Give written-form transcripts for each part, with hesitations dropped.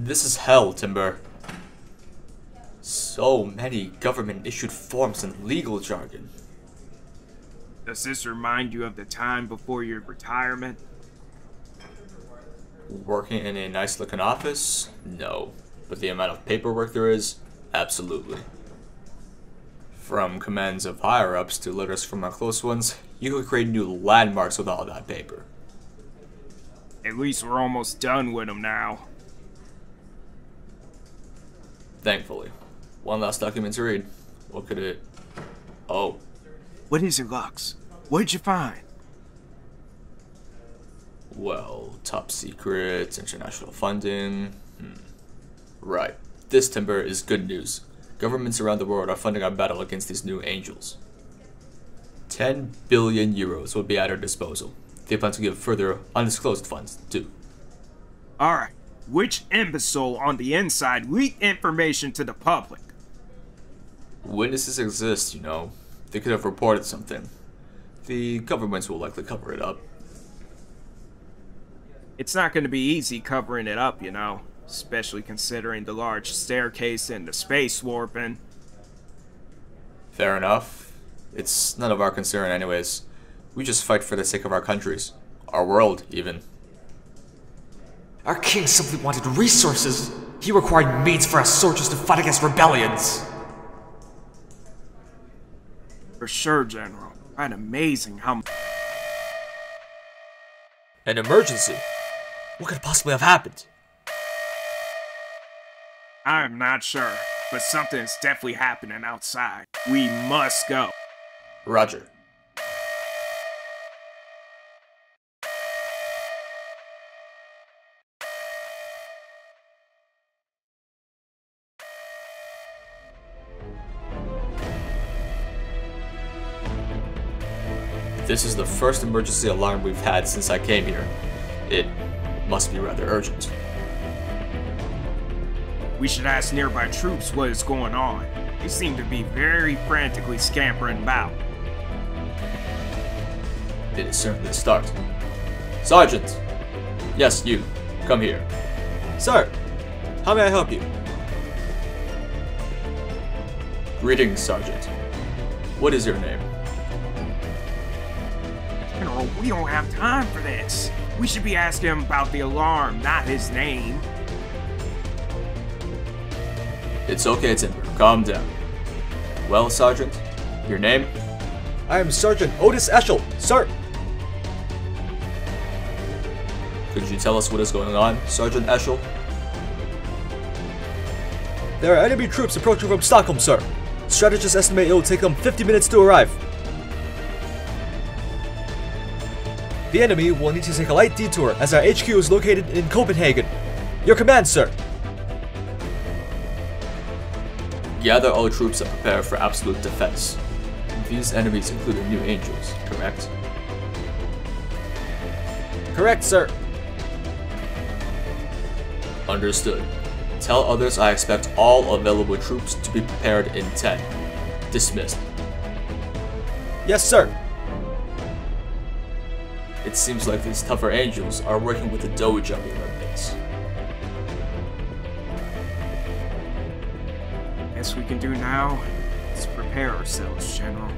This is hell, Timber. So many government-issued forms and legal jargon. Does this remind you of the time before your retirement? Working in a nice-looking office? No. But the amount of paperwork there is? Absolutely. From commands of higher-ups to letters from our close ones, you could create new landmarks with all that paper. At least we're almost done with them now. Thankfully. One last document to read. What could it... Oh. What is it, Lux? What did you find? Well, top secret, international funding... Right. This, Timber, is good news. Governments around the world are funding our battle against these new angels. 10 billion euros will be at our disposal. They plan to give further undisclosed funds, too. Alright, which imbecile on the inside leaked information to the public? Witnesses exist, you know. They could have reported something. The governments will likely cover it up. It's not going to be easy covering it up, you know. Especially considering the large staircase and the space warping. Fair enough. It's none of our concern anyways. We just fight for the sake of our countries. Our world, even. Our king simply wanted resources. He required means for us soldiers to fight against rebellions. For sure, General. Quite amazing how... An emergency? What could possibly have happened? I'm not sure, but something's definitely happening outside. We must go. Roger. This is the first emergency alarm we've had since I came here. It must be rather urgent. We should ask nearby troops what is going on. They seem to be very frantically scampering about. It is certainly a start. Sergeant! Yes, you. Come here. Sir! How may I help you? Greetings, Sergeant. What is your name? General, we don't have time for this. We should be asking him about the alarm, not his name. It's okay, Timber. Calm down. Well, Sergeant, your name? I am Sergeant Otis Eschel, sir. Could you tell us what is going on, Sergeant Eschel? There are enemy troops approaching from Stockholm, sir. Strategists estimate it will take them 50 minutes to arrive. The enemy will need to take a light detour as our HQ is located in Copenhagen. Your command, sir. Gather all troops and prepare for absolute defense. These enemies include the new angels, correct? Correct, sir. Understood. Tell others I expect all available troops to be prepared in 10. Dismissed. Yes, sir. It seems like these tougher angels are working with the Doge on the Olympics. Best we can do now is prepare ourselves, General.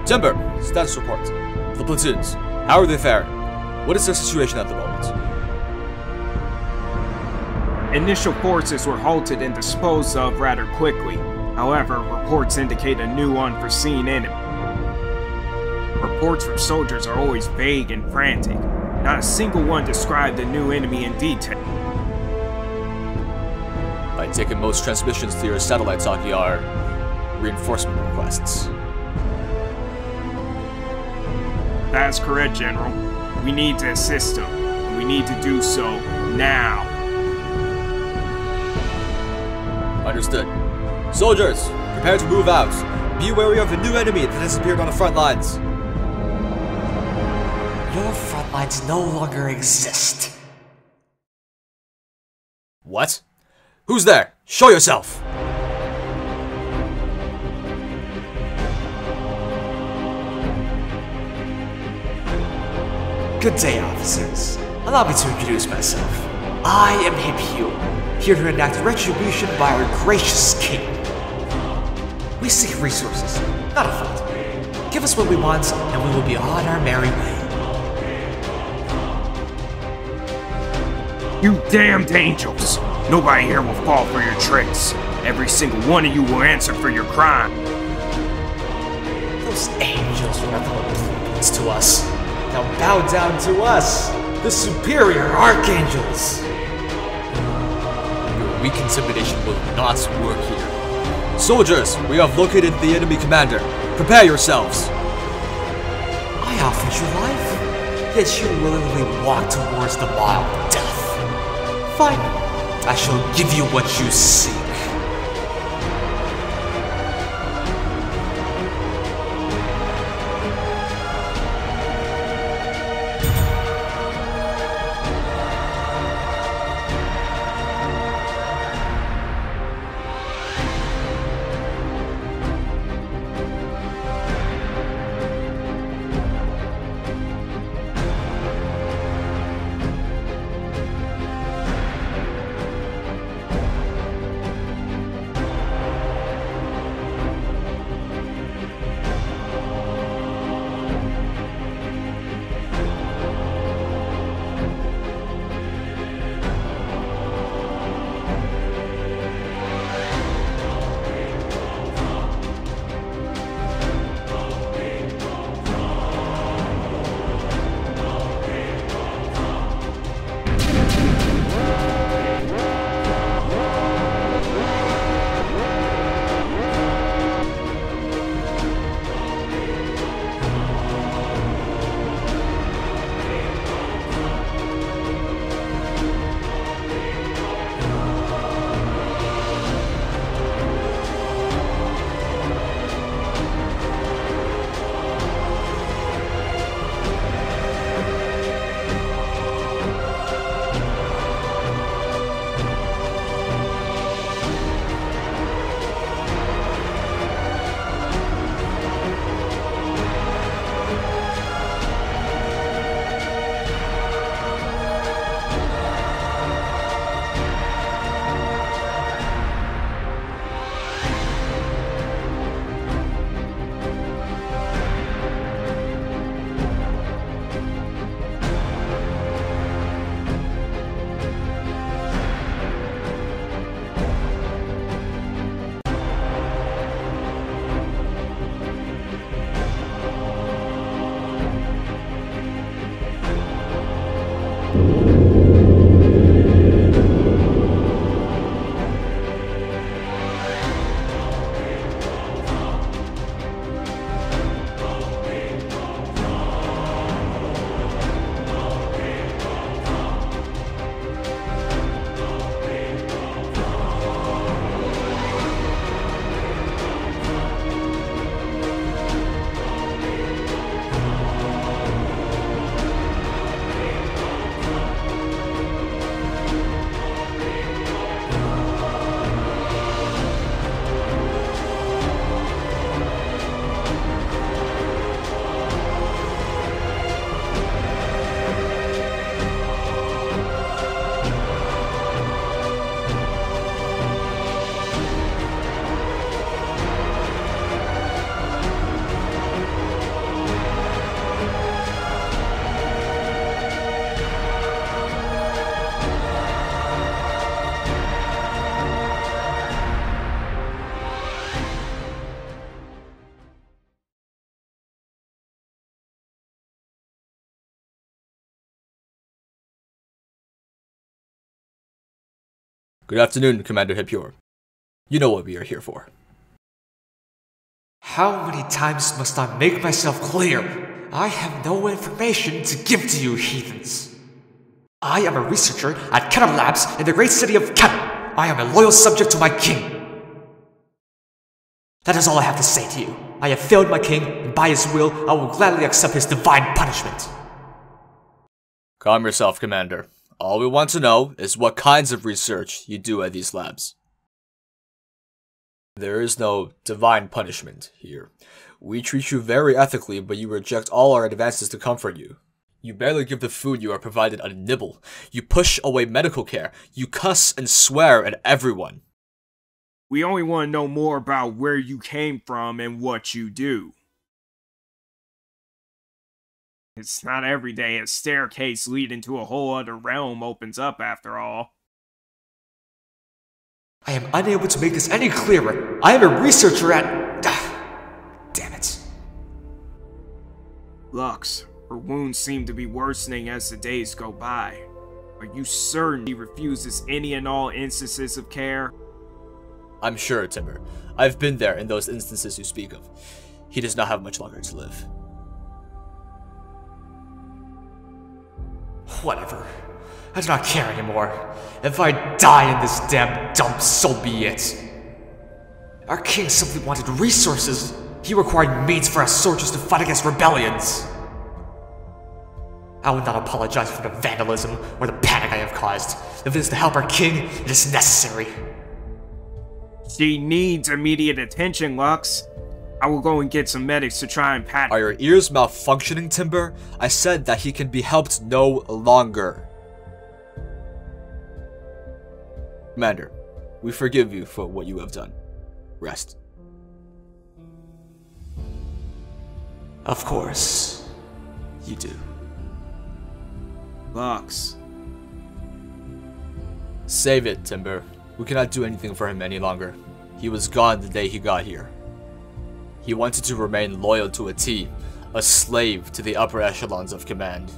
Timber, status report. The platoons, how are they faring? What is their situation at the moment? Initial forces were halted and disposed of rather quickly. However, reports indicate a new unforeseen enemy. Reports from soldiers are always vague and frantic. Not a single one described the new enemy in detail. I take it most transmissions to your satellite talkie are reinforcement requests. That's correct, General. We need to assist them, and we need to do so now. Understood. Soldiers, prepare to move out. Be wary of a new enemy that has appeared on the front lines. Your front lines no longer exist. What? Who's there? Show yourself! Good day, officers. Allow me to introduce myself. I am Hippure, here to enact retribution by our gracious king. We seek resources, not a fight. Give us what we want, and we will be on our merry way. You damned angels! Nobody here will fall for your tricks. Every single one of you will answer for your crime. Those angels were nothing but blueprints to us. Now bow down to us, the superior archangels. Your weak intimidation will not work here. Soldiers, we have located the enemy commander. Prepare yourselves. I offered you life, yet you willingly walk towards the wild death. Fine, I shall give you what you seek. Good afternoon, Commander Hippure. You know what we are here for. How many times must I make myself clear? I have no information to give to you heathens. I am a researcher at Kenner Labs in the great city of Kenner. I am a loyal subject to my king. That is all I have to say to you. I have failed my king, and by his will, I will gladly accept his divine punishment. Calm yourself, Commander. All we want to know is what kinds of research you do at these labs. There is no divine punishment here. We treat you very ethically, but you reject all our advances to comfort you. You barely give the food you are provided a nibble. You push away medical care. You cuss and swear at everyone. We only want to know more about where you came from and what you do. It's not every day a staircase leading to a whole other realm opens up, after all. I am unable to make this any clearer. I am a researcher at... Damn it. Lux, her wounds seem to be worsening as the days go by. Are you certain he refuses any and all instances of care? I'm sure, Timber. I've been there in those instances you speak of. He does not have much longer to live. Whatever. I do not care anymore. If I die in this damn dump, so be it. Our king simply wanted resources. He required means for our soldiers to fight against rebellions. I will not apologize for the vandalism or the panic I have caused. If it is to help our king, it is necessary. She needs immediate attention, Lux. I will go and get some medics to try and pat. Are your ears malfunctioning, Timber? I said that he can be helped no longer. Commander, we forgive you for what you have done. Rest. Of course, you do. Lux. Save it, Timber. We cannot do anything for him any longer. He was gone the day he got here. He wanted to remain loyal to a T, a slave to the upper echelons of command.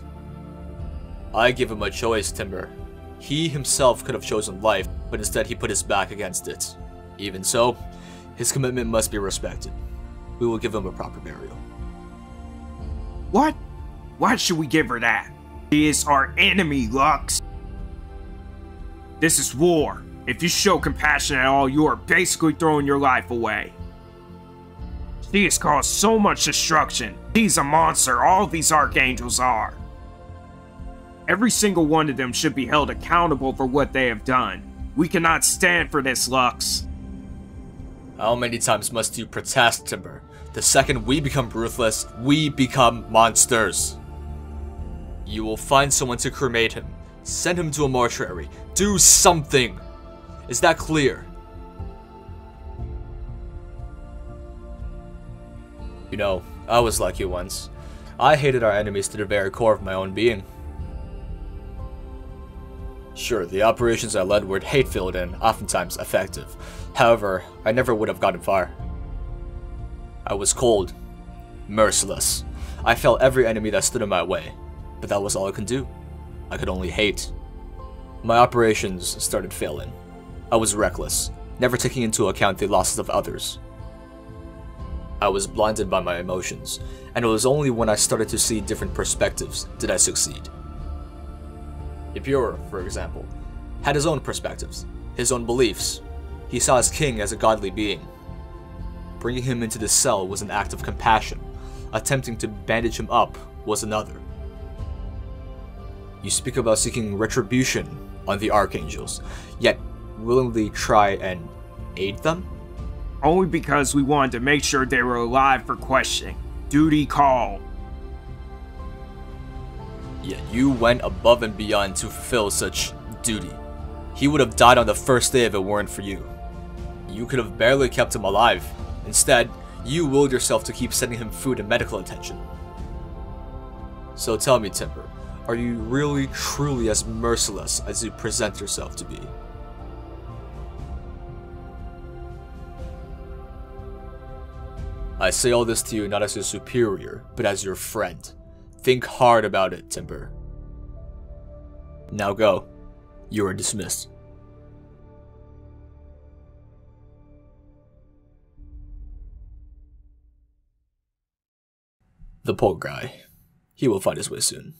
I give him a choice, Timber. He himself could have chosen life, but instead he put his back against it. Even so, his commitment must be respected. We will give him a proper burial. What? Why should we give her that? She is our enemy, Lux. This is war. If you show compassion at all, you are basically throwing your life away. She has caused so much destruction. She's a monster, all these archangels are. Every single one of them should be held accountable for what they have done. We cannot stand for this, Lux. How many times must you protest, Timber? The second we become ruthless, we become monsters. You will find someone to cremate him. Send him to a mortuary. Do something. Is that clear? You know, I was like you once. I hated our enemies to the very core of my own being. Sure, the operations I led were hate-filled and oftentimes effective. However, I never would have gotten far. I was cold, merciless. I felt every enemy that stood in my way, but that was all I could do. I could only hate. My operations started failing. I was reckless, never taking into account the losses of others. I was blinded by my emotions, and it was only when I started to see different perspectives did I succeed. Hippure, for example, had his own perspectives, his own beliefs. He saw his king as a godly being. Bringing him into this cell was an act of compassion. Attempting to bandage him up was another. You speak about seeking retribution on the archangels, yet willingly try and aid them? Only because we wanted to make sure they were alive for questioning. Duty call. Yet you went above and beyond to fulfill such duty. He would have died on the first day if it weren't for you. You could have barely kept him alive. Instead, you willed yourself to keep sending him food and medical attention. So tell me, Timber, are you really truly as merciless as you present yourself to be? I say all this to you not as your superior, but as your friend. Think hard about it, Timber. Now go. You are dismissed. The poor guy. He will find his way soon.